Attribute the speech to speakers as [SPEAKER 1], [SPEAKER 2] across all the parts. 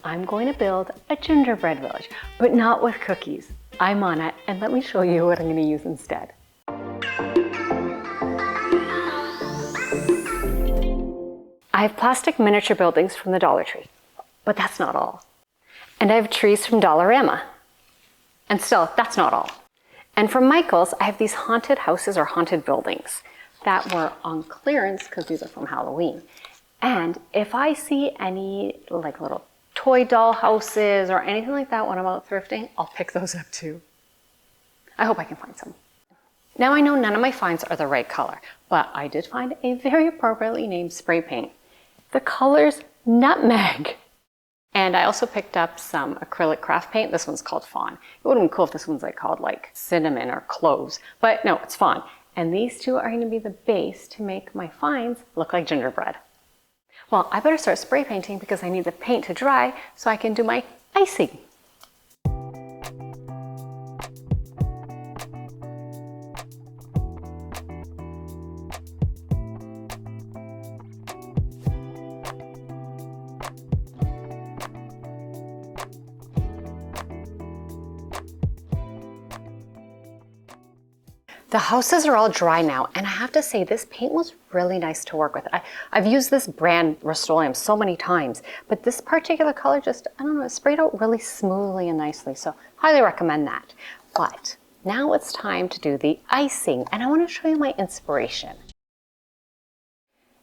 [SPEAKER 1] I'm going to build a gingerbread village, but not with cookies. I'm on it, and let me show you what I'm going to use instead. I have plastic miniature buildings from the Dollar Tree, but that's not all. And I have trees from Dollarama. And still, that's not all. And from Michael's, I have these haunted houses or haunted buildings that were on clearance because these are from Halloween. And if I see any like little toy doll houses or anything like that when I'm out thrifting, I'll pick those up too. I hope I can find some. Now I know none of my finds are the right color, but I did find a very appropriately named spray paint. The color's nutmeg. And I also picked up some acrylic craft paint. This one's called Fawn. It would have been cool if this one's called cinnamon or cloves, but no, it's Fawn. And these two are going to be the base to make my finds look like gingerbread. Well, I better start spray painting because I need the paint to dry so I can do my icing. The houses are all dry now, and I have to say this paint was really nice to work with. I've used this brand Rust-Oleum so many times, but this particular color just, I don't know, it sprayed out really smoothly and nicely, so highly recommend that. But now it's time to do the icing, and I want to show you my inspiration.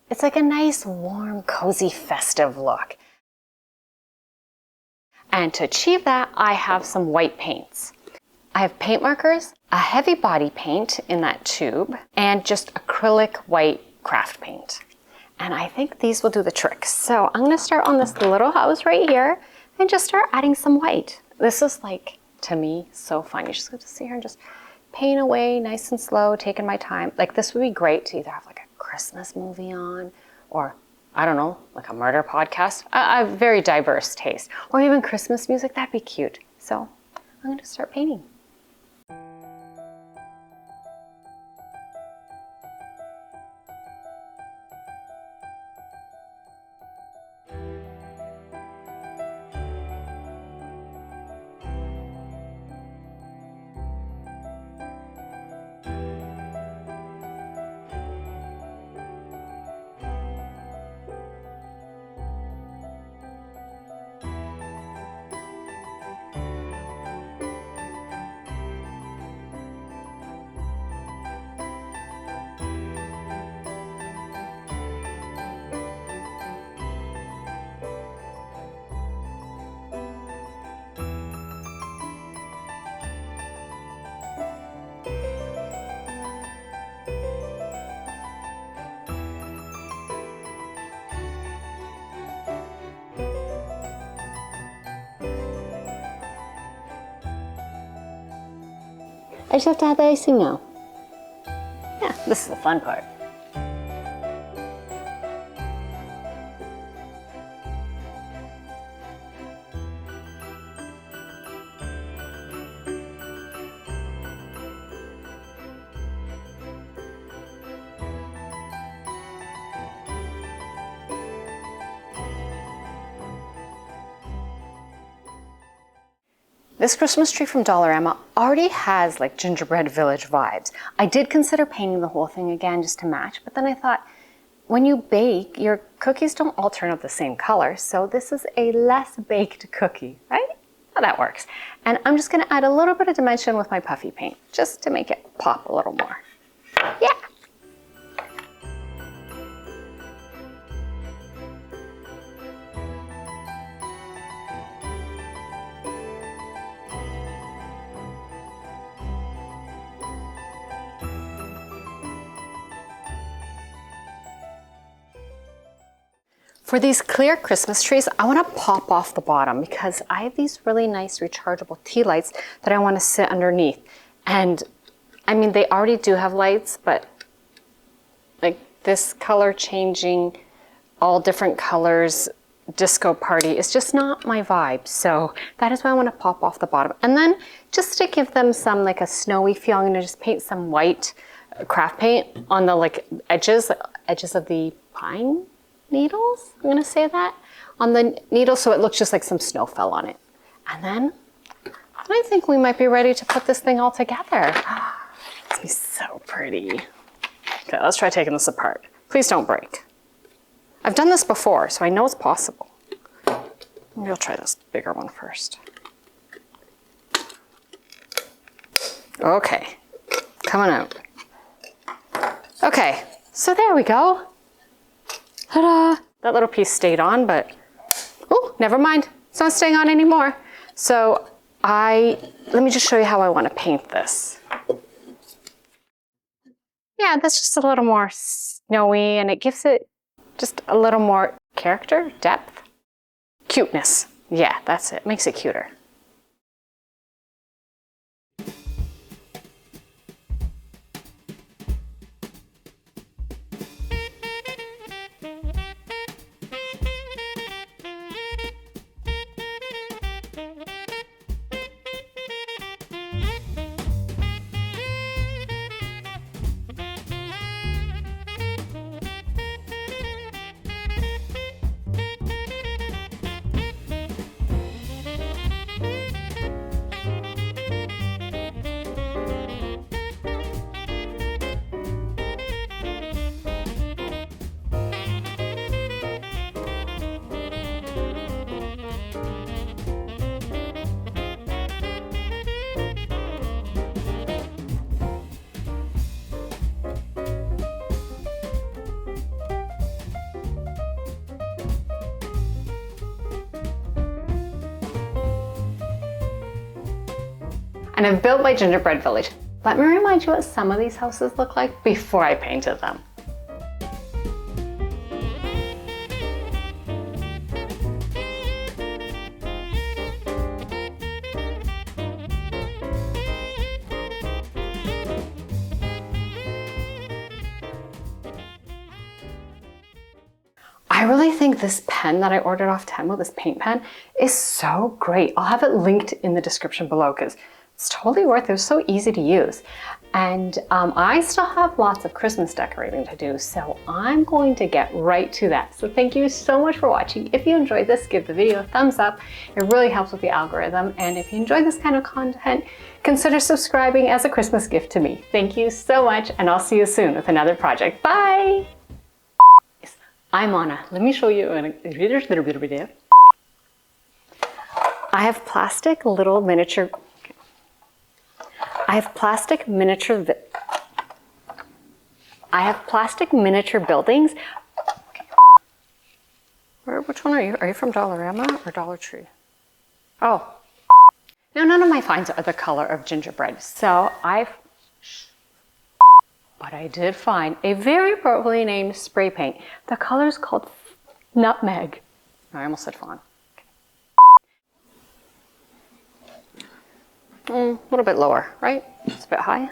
[SPEAKER 1] It's like a nice, warm, cozy, festive look. And to achieve that, I have some white paints. I have paint markers, a heavy body paint in that tube, and just acrylic white craft paint. And I think these will do the trick. So I'm gonna start on this little house right here and just start adding some white. This is to me, so fun. You just have to sit here and just paint away nice and slow, taking my time. This would be great to either have a Christmas movie on or, I don't know, a murder podcast. A very diverse taste. Or even Christmas music, that'd be cute. So I'm gonna start painting. I just have to add the icing now. Yeah, this is the fun part. This Christmas tree from Dollarama already has gingerbread village vibes. I did consider painting the whole thing again just to match, but then I thought, when you bake, your cookies don't all turn out the same color, so this is a less baked cookie, right? How that works. And I'm just gonna add a little bit of dimension with my puffy paint, just to make it pop a little more. Yeah. For these clear Christmas trees, I want to pop off the bottom because I have these really nice rechargeable tea lights that I want to sit underneath. And I mean, they already do have lights, but this color changing, all different colors, disco party is just not my vibe. So that is why I want to pop off the bottom. And then just to give them some a snowy feel, I'm going to just paint some white craft paint on the edges of the pine needles, I'm gonna say that, on the needle so it looks just like some snow fell on it. And then I think we might be ready to put this thing all together. It's gonna be so pretty. Okay, let's try taking this apart. Please don't break. I've done this before, so I know it's possible. Maybe I'll try this bigger one first. Okay, coming out. Okay, so there we go. Ta-da! That little piece stayed on, but, oh, never mind. It's not staying on anymore. So let me just show you how I want to paint this. Yeah, that's just a little more snowy, and it gives it just a little more character, depth, cuteness. Yeah, that's it. Makes it cuter. And I've built my gingerbread village. Let me remind you what some of these houses look like before I painted them. I really think this pen that I ordered off Temu, this paint pen, is so great. I'll have it linked in the description below because it's totally worth it. It was so easy to use. And I still have lots of Christmas decorating to do, so I'm going to get right to that. So thank you so much for watching. If you enjoyed this, give the video a thumbs up. It really helps with the algorithm. And if you enjoy this kind of content, consider subscribing as a Christmas gift to me. Thank you so much, and I'll see you soon with another project. Bye! I'm Anna. Let me show you. I have plastic little miniature. I have plastic miniature buildings. Which one are you? Are you from Dollarama or Dollar Tree? Oh. Now none of my finds are the color of gingerbread. So but I did find a very appropriately named spray paint. The color is called Nutmeg. I almost said fawn. A little bit lower, right? It's a bit high.